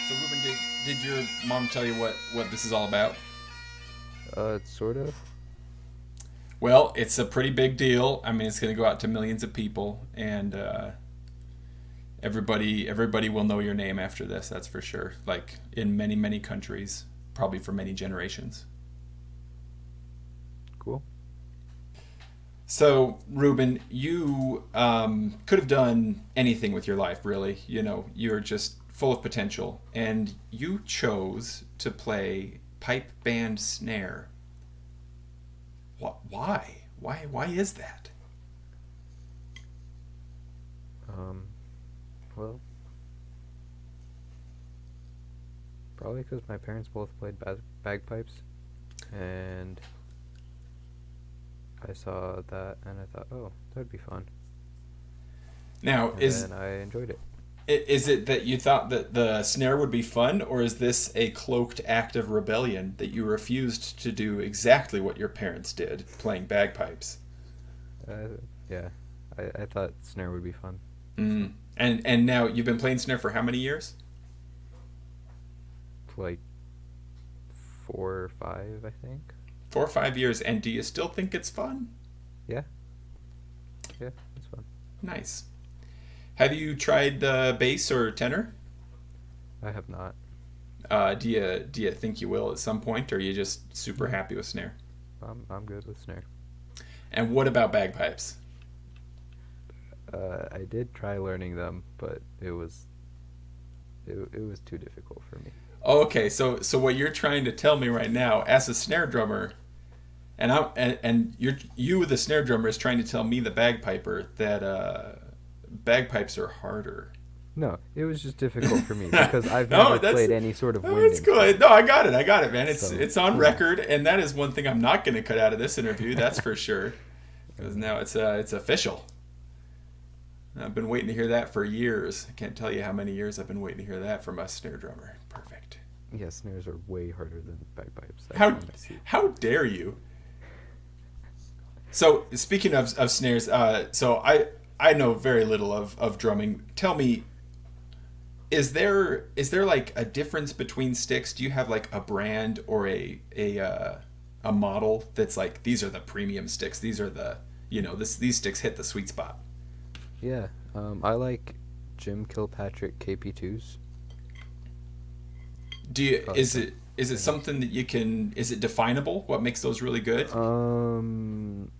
So Ruben, did your mom tell you what this is all about? Sort of. Well, it's a pretty big deal. I mean, it's going to go out to millions of people, and everybody will know your name after this. That's for sure. Like in many countries, probably for many generations. Cool. So, Ruben, you could have done anything with your life, really. You know, you're just full of potential, and you chose to play pipe band snare. What? Why? Why is that? Um, well, probably because my parents both played bagpipes, and I saw that and I thought, oh, that'd be fun. Now, And then I enjoyed it. is it that you thought that the snare would be fun, or is this a cloaked act of rebellion that you refused to do exactly what your parents did, playing bagpipes? Uh, yeah, I thought snare would be fun. Mm. And now you've been playing snare for how many years? Like 4 or 5, I think. 4 or 5 years, and do you still think it's fun? Yeah, yeah, it's fun. Nice. Have you tried the bass or tenor? I have not. Do you think you will at some point, or are you just super No, happy with snare? I'm good with snare. And what about bagpipes? I did try learning them, but it was too difficult for me. Oh, okay, so what you're trying to tell me right now, as a snare drummer, and you the snare drummer is trying to tell me the bagpiper that bagpipes are harder. No, it was just difficult for me because I've No, never that's played any sort of oh, wind that's good. instrument. No, I got it, man. It's So, it's on yeah. record, and that is one thing I'm not going to cut out of this interview. That's for sure, because now it's official. I've been waiting to hear that for years. I can't tell you how many years I've been waiting to hear that from a snare drummer. Perfect. Yeah, snares are way harder than bagpipes. I How promise you. how dare you? So speaking of snares, so I know very little of drumming. Tell me, is there like a difference between sticks? Do you have like a brand or a model that's like these are the premium sticks? These are the these sticks hit the sweet spot. Yeah, I like Jim Kilpatrick KP2s. Do you Probably is some it is it tenors. something that you can is it definable? What makes those really good? Um,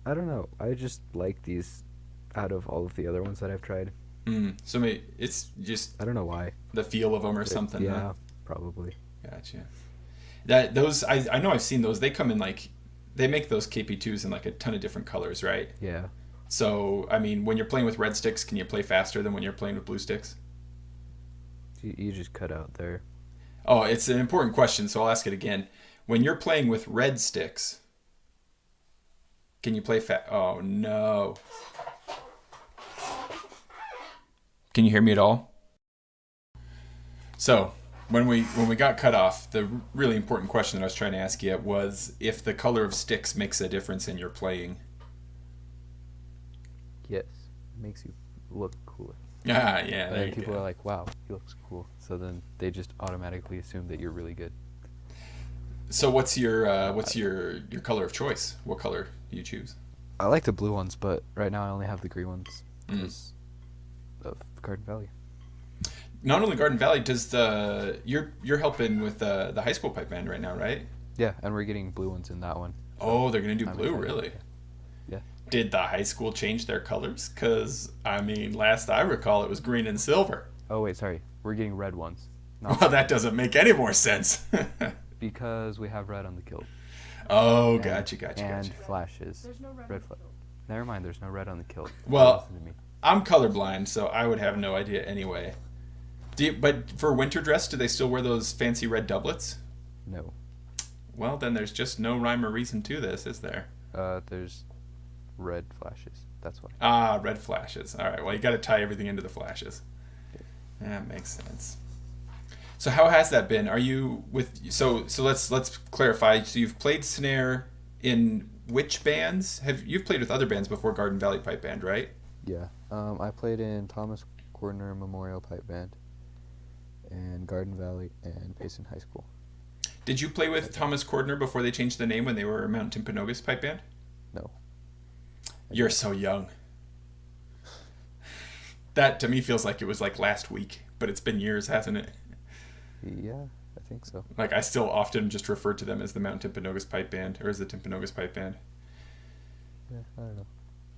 I don't know. I just like these out of all of the other ones that I've tried. So maybe it's just I don't know why. the feel of them or something, huh? Yeah, probably. Gotcha. That those I know I've seen those. They come in like they make those KP2s in like a ton of different colors, right? Yeah. So I mean, when you're playing with red sticks, can you play faster than when you're playing with blue sticks? You just cut out there. Oh, it's an important question, so I'll ask it again. When you're playing with red sticks, can you play Oh no. Can you hear me at all? So, when we got cut off, the really important question that I was trying to ask you was if the color of sticks makes a difference in your playing. Yes, it makes you look cooler. Ah, yeah, And there then you people are go. like, "Wow, he looks cool." So then they just automatically assume that you're really good. So what's I, your color of choice? What color do you choose? I like the blue ones, but right now I only have the green ones Mm. because of Garden Valley. Not only Garden Valley does the you're helping with the high school pipe band right now, right? Yeah, and we're getting blue ones in that one, so Oh, they're gonna do I'm blue, excited. really? Yeah, yeah. Did the high school change their colors? Cause I mean, last I recall, it was green and silver. Oh wait, sorry, we're getting red ones, not Well, blue that ones, doesn't make any more sense. because we have red on the kilt Oh, and gotcha. flashes. Red flag. Never mind, there's no red on the kilt. Don't Well, listen to me. I'm colorblind, so I would have no idea anyway. But for winter dress, do they still wear those fancy red doublets? No. Well, then there's just no rhyme or reason to this, is there? There's red flashes. That's why. Ah, red flashes. All right. Well, you got to tie everything into the flashes. That makes sense. So how has that been? Are you with so let's clarify. So you've played snare in which bands? Have you've played with other bands before Garden Valley Pipe Band, right? Yeah. I played in Thomas Cordner Memorial Pipe Band and Garden Valley and Payson High School. Did you play with Pipe band. Thomas Cordner before they changed the name when they were Mount Timpanogos Pipe Band? No, I You're didn't. so young. That to me feels like it was like last week, but it's been years, hasn't it? Yeah, I think so. Like I still often just refer to them as the Mount Timpanogos Pipe Band or as the Timpanogos Pipe Band. Yeah, I don't know.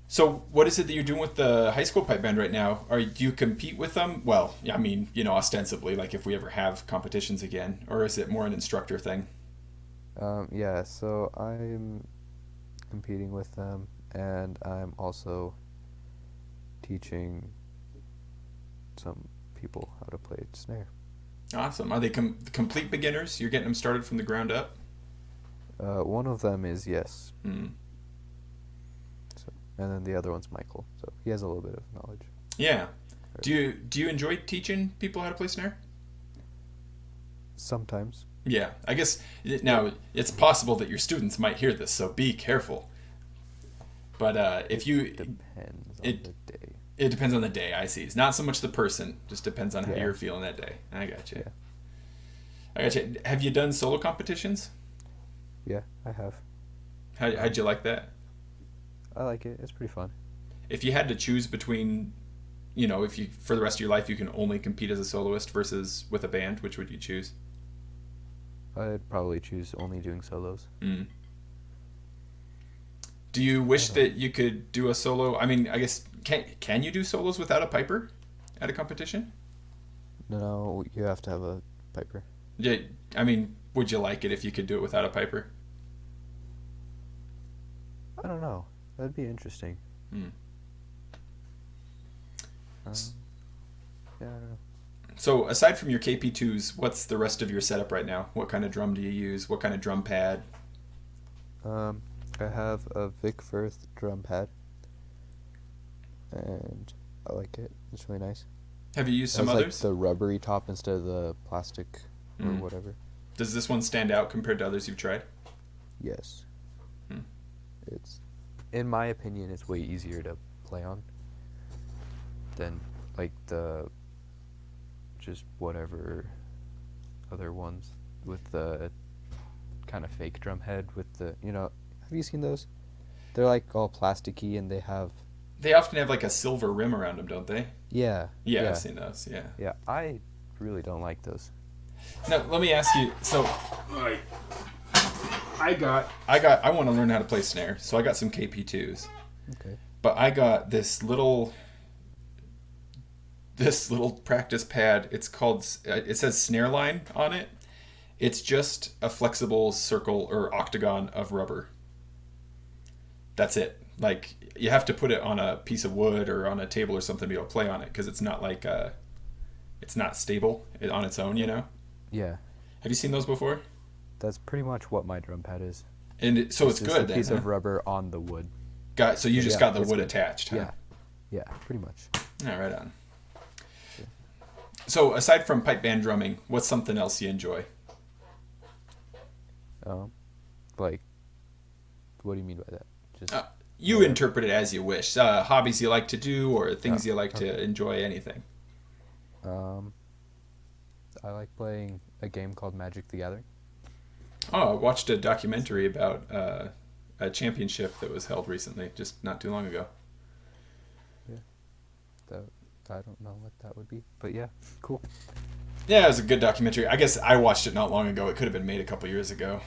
So what is it that you're doing with the high school pipe band right now? Do you compete with them? Well, I mean, ostensibly, like if we ever have competitions again, or is it more an instructor thing? Yeah, so I'm competing with them, and I'm also teaching some people how to play snare. Awesome. Are they complete beginners? You're getting them started from the ground up? One of them is yes, Mm. so, and then the other one's Michael. So he has a little bit of knowledge. Yeah. Do you enjoy teaching people how to play snare? Sometimes. Yeah. I guess now it's possible that your students might hear this, so be careful. But if you, Depends on it the day. it depends on the day. I see. It's not so much the person, just depends on how Yeah. you're feeling that day. I got you. Yeah. I got you. Have you done solo competitions? Yeah, I have. How'd you like that? I like it. It's pretty fun. If you had to choose between, if you for the rest of your life you can only compete as a soloist versus with a band, which would you choose? I'd probably choose only doing solos. Mm. Do you wish I don't. that you could do a solo? I mean, I guess can you do solos without a piper at a competition? No, you have to have a piper. Yeah, I mean, would you like it if you could do it without a piper? I don't know. That'd be interesting. Mm. Um, yeah, I don't know. So aside from your KP2s, what's the rest of your setup right now? What kind of drum do you use? What kind of drum pad? I have a Vic Firth drum pad, and I like it. It's really nice. Have you used It some has like others? the rubbery top instead of the plastic or Mm. whatever. Does this one stand out compared to others you've tried? Yes, Hmm. it's, in my opinion, it's way easier to play on than like the just whatever other ones with the kind of fake drum head with the have you seen those? They're like all plasticky and they have They often have like a silver rim around them, don't they? yeah Yeah, yeah I've seen those. Yeah. yeah. I really don't like those. Now let me ask you. So, I want to learn how to play snare, so I got some KP2s, Okay. but I got this little practice pad. It's called. It says snare line on it. It's just a flexible circle or octagon of rubber. That's it. Like you have to put it on a piece of wood or on a table or something to be able to play on it because it's not like it's not stable on its own. Yeah, Have you seen those before? that's pretty much what my drum pad is. And so it's just good a then. piece Huh? of rubber on the wood. So you just Yeah, got the it's wood good. attached, huh? Yeah, pretty much. Yeah, right on. Yeah. So aside from pipe band drumming, what's something else you enjoy? Like, what do you mean by that? Just You interpret it as you wish. Hobbies you like to do or things Oh, you like to okay. enjoy, anything. I like playing a game called Magic the Gathering. Oh, I watched a documentary about a championship that was held recently, just not too long ago. That I don't know what that would be, but yeah, cool. Yeah, it was a good documentary. I guess I watched it not long ago. It could have been made a couple years ago.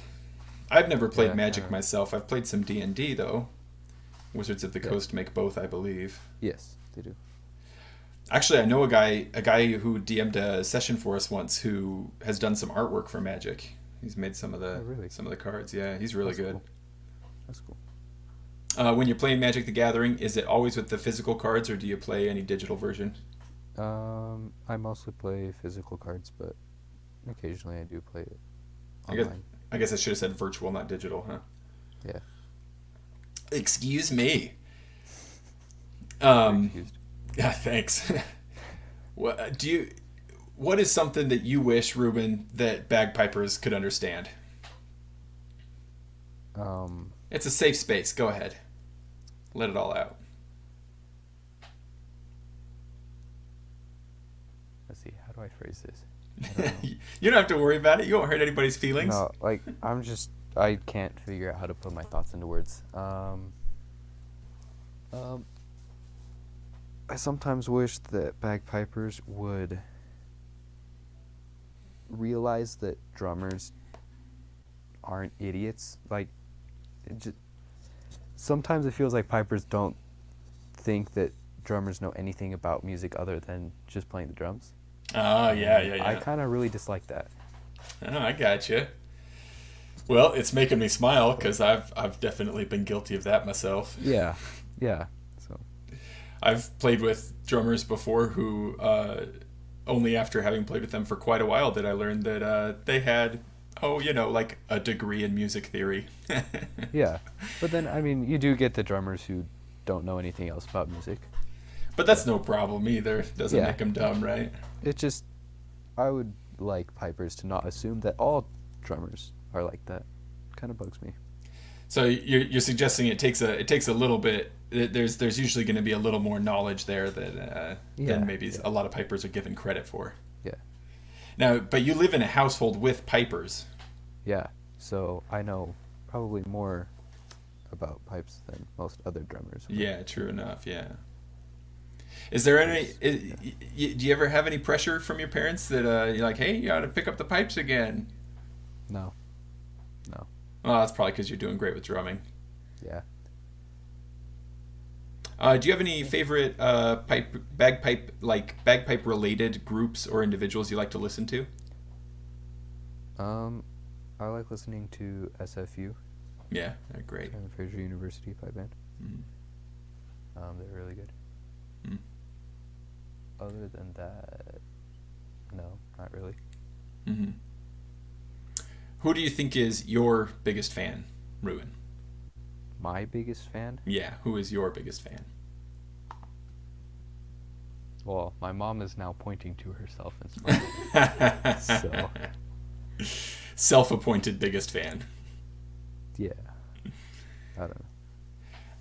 I've never played Yeah, Magic myself. I've played some D&D though. Wizards of the Yeah. Coast make both, I believe. Yes, they do. Actually, I know a guy who DM'd a session for us once who has done some artwork for Magic. He's made some of the Oh, really? some of the cards. Yeah, he's really That's good. cool. That's cool. When you're playing Magic the Gathering, is it always with the physical cards, or do you play any digital version? I mostly play physical cards, but occasionally I do play it I guess online. I guess I should have said virtual, not digital, huh? Yeah. Excuse me. You're excused. Yeah, thanks. What is something that you wish, Reuben, that bagpipers could understand? Um, It's a safe space. Go ahead. Let it all out. let's see, how do I phrase this? I don't know. You don't have to worry about it. You won't hurt anybody's feelings. No, like I can't figure out how to put my thoughts into words. I sometimes wish that bagpipers would realize that drummers aren't idiots. Like, sometimes it feels like pipers don't think that drummers know anything about music other than just playing the drums. Oh, yeah. I kind of really dislike that. Oh, I gotcha. Well, it's making me smile because I've definitely been guilty of that myself. Yeah. So. I've played with drummers before who only after having played with them for quite a while did I learn that they had, like a degree in music theory. Yeah, but then I mean, you do get the drummers who don't know anything else about music. But that's no problem either. Doesn't make them dumb, right? It just, I would like pipers to not assume that all drummers are like that. Kind of bugs me. So you're suggesting it takes a little bit. There's usually going to be a little more knowledge there than maybe a lot of pipers are given credit for. Yeah. Now, but you live in a household with pipers. Yeah. So I know probably more about pipes than most other drummers. Yeah, true enough. Yeah. Is there any? Do you ever have any pressure from your parents that you're like, hey, you got to pick up the pipes again? No. Well, that's probably because you're doing great with drumming. Yeah. Do you have any favorite bagpipe related groups or individuals you like to listen to? I like listening to SFU. Yeah, they're great. Simon Fraser University pipeband. Mm-hmm. They're really good. Mm. Other than that, no, not really. Mm-hmm. Who do you think is your biggest fan, Reuben? My biggest fan? Yeah, who is your biggest fan? Well, my mom is now pointing to herself and smiling. So. Self-appointed biggest fan. Yeah. I don't know.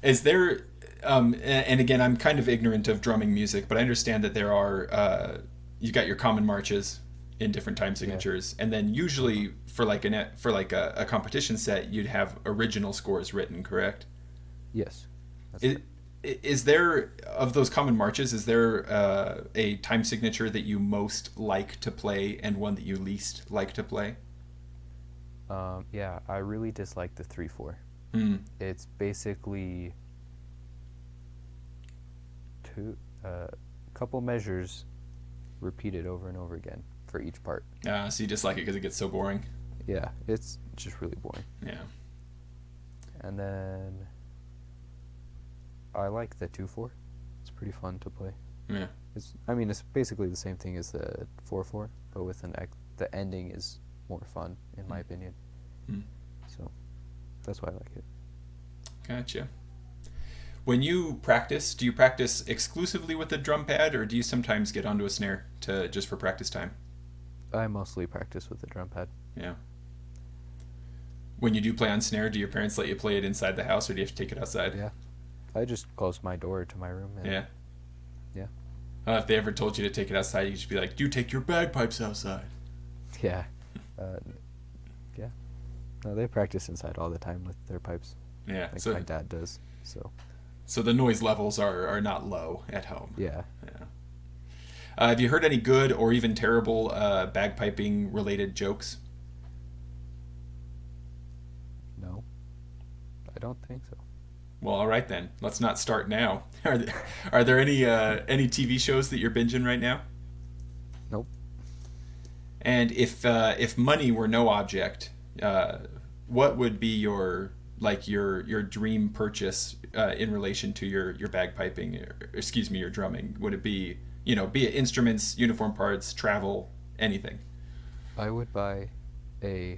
Is there, and again, I'm kind of ignorant of drumming music, but I understand that there are, you got your common marches in different time signatures, and then usually for a competition set, you'd have original scores written, correct? Yes. Is there, of those common marches, is there a time signature that you most like to play and one that you least like to play? Yeah, I really dislike the 3/4. It's basically a couple measures repeated over and over again for each part. So you dislike it because it gets so boring? Yeah, it's just really boring. Yeah. And then I like the 2/4. It's pretty fun to play. Yeah. It's basically the same thing as the 4/4, but with the ending is more fun in my opinion. So that's why I like it. Gotcha. When you practice, do you practice exclusively with the drum pad, or do you sometimes get onto a snare just for practice time? I mostly practice with the drum pad. Yeah. When you do play on snare, do your parents let you play it inside the house, or do you have to take it outside? Yeah. I just close my door to my room. Yeah. Yeah. If they ever told you to take it outside, you'd just be like, "You take your bagpipes outside." Yeah. Yeah. No, they practice inside all the time with their pipes. Yeah. Like my dad does. So the noise levels are not low at home. Yeah. Yeah. Have you heard any good or even terrible bagpiping related jokes? No. I don't think so. Well, all right then. Let's not start now. Are there any TV shows that you're binging right now? Nope. And if money were no object, what would be your dream purchase in relation to your bagpiping? Your drumming? Would it be be it instruments, uniform parts, travel, anything? I would buy a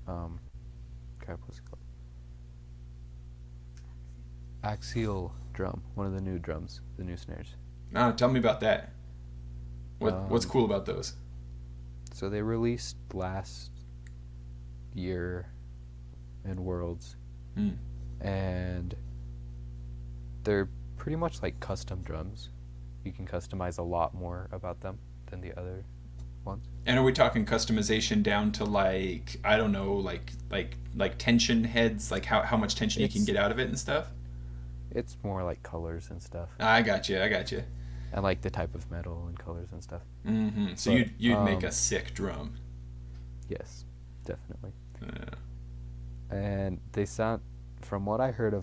what's it called? Axial drum, one of the new drums, the new snares. Tell me about that. What's cool about those? So they released last year in Worlds, and they're pretty much like custom drums. You can customize a lot more about them than the other ones. And are we talking customization down to like, I don't know, like tension heads, like how much tension you can It's get out of it and stuff? it's more like colors and stuff, I got you. I got you. and like the type of metal and colors and stuff. So But you'd make a sick drum. yes, definitely. Yeah. And they sound, from what I heard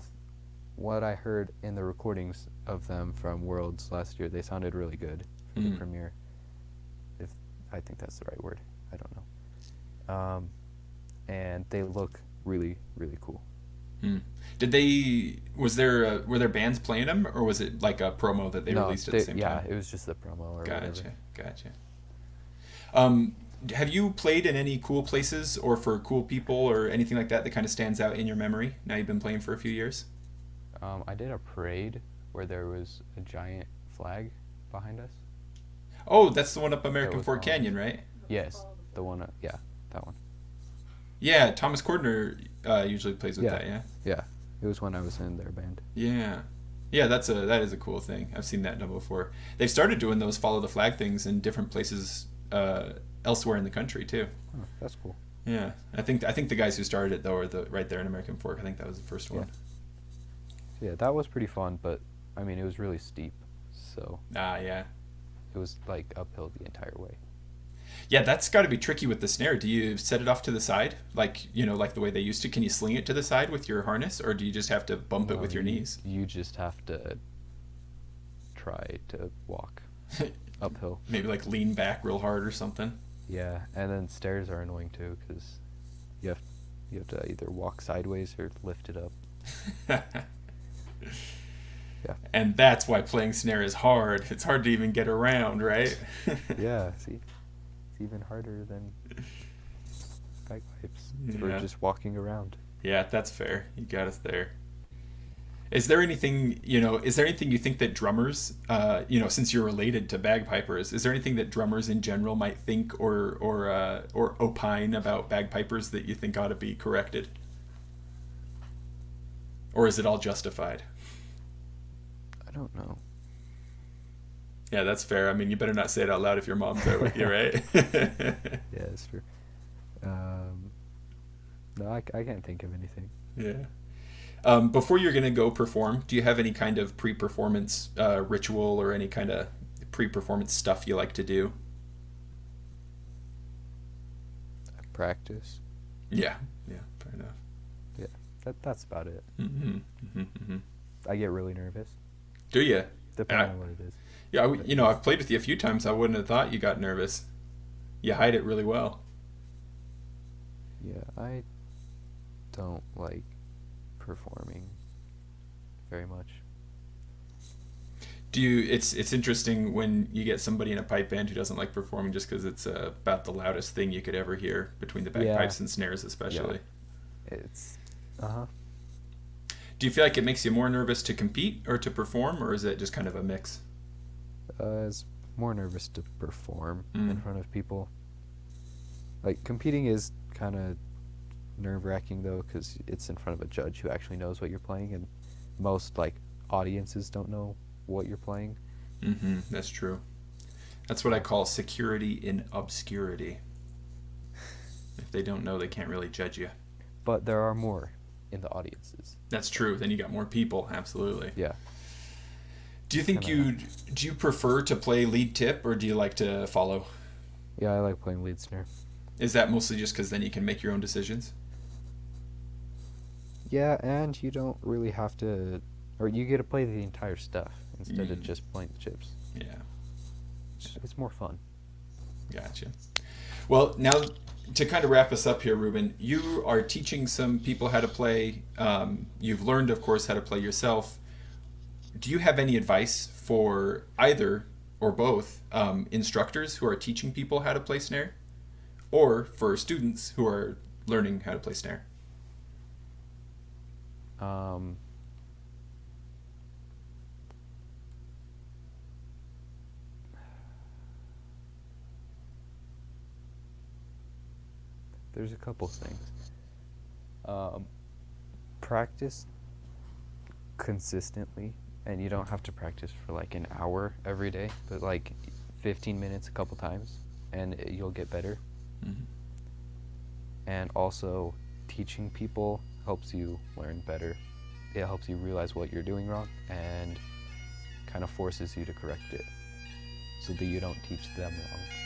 in the recordings of them from Worlds last year, they sounded really good for the premiere. If I think that's the right word, I don't know. And they look really, really cool. Did they? Were there bands playing them, or was it like a promo that they No, released at the same yeah, time? it was just the promo or whatever. Gotcha. Have you played in any cool places or for cool people or anything like that that kind of stands out in your memory? Now you've been playing for a few years. I did a parade where there was a giant flag behind us. Oh, that's the one up American was Fork on. Canyon, right? Yes, the one. Yeah, that one. Yeah, Thomas Cordner usually plays with that. Yeah. Yeah, it was when I was in their band. Yeah. Yeah, that is a cool thing. I've seen that done before. They've started doing those follow the flag things in different places elsewhere in the country too. Oh, that's cool. Yeah, I think the guys who started it though are right there in American Fork. I think that was the first one. Yeah, that was pretty fun, but I mean it was really steep, so Yeah. it was like uphill the entire way. Yeah, that's got to be tricky with the snare. Do you set it off to the side, like like the way they used to? Can you sling it to the side with your harness, or do you just have to bump it with your knees? You just have to try to walk uphill. Maybe like lean back real hard or something. Yeah, and then stairs are annoying too because you have to either walk sideways or lift it up. Yeah. And that's why playing snare is hard. It's hard to even get around, right? Yeah, see, it's even harder than bagpipes for Yeah. just walking around. Yeah, that's fair. You got us there. Is there anything you think that drummers, since you're related to bagpipers, is there anything that drummers in general might think or opine about bagpipers that you think ought to be corrected? Or is it all justified? I don't know. Yeah, that's fair. I mean, you better not say it out loud if your mom's there with you, right? Yeah, that's true. No, I can't think of anything. Yeah. Before you're going to go perform, do you have any kind of pre-performance ritual or any kind of pre-performance stuff you like to do? I practice. Yeah, fair enough. Yeah, that's about it. Mm-hmm. I get really nervous, Do you? depending on what it is. Yeah, I've played with you a few times. I wouldn't have thought you got nervous. You hide it really well. Yeah, I don't like performing very much. It's interesting when you get somebody in a pipe band who doesn't like performing just because it's about the loudest thing you could ever hear between the bagpipes and snares especially. It's Do you feel like it makes you more nervous to compete or to perform, or is it just kind of a mix? it's more nervous to perform in front of people. Like competing is kind of nerve-wracking though, because it's in front of a judge who actually knows what you're playing, and most like audiences don't know what you're playing. That's true. That's what I call security in obscurity. If they don't know, they can't really judge you. But there are more in the audiences. That's true. Then you got more people. Absolutely. Yeah. Do you think do you prefer to play lead tip or do you like to follow? Yeah, I like playing lead snare. Is that mostly just because then you can make your own decisions? Yeah, and you don't really have to, or you get to play the entire stuff instead of just playing the chips. Yeah. It's more fun. Gotcha. Well, now to kind of wrap us up here, Reuben, you are teaching some people how to play. You've learned, of course, how to play yourself. Do you have any advice for either or both instructors who are teaching people how to play snare, or for students who are learning how to play snare? There's a couple things. Practice consistently, and you don't have to practice for like an hour every day, but like 15 minutes a couple times, and you'll get better. Mm-hmm. And also, teaching people helps you learn better. It helps you realize what you're doing wrong and kind of forces you to correct it so that you don't teach them wrong.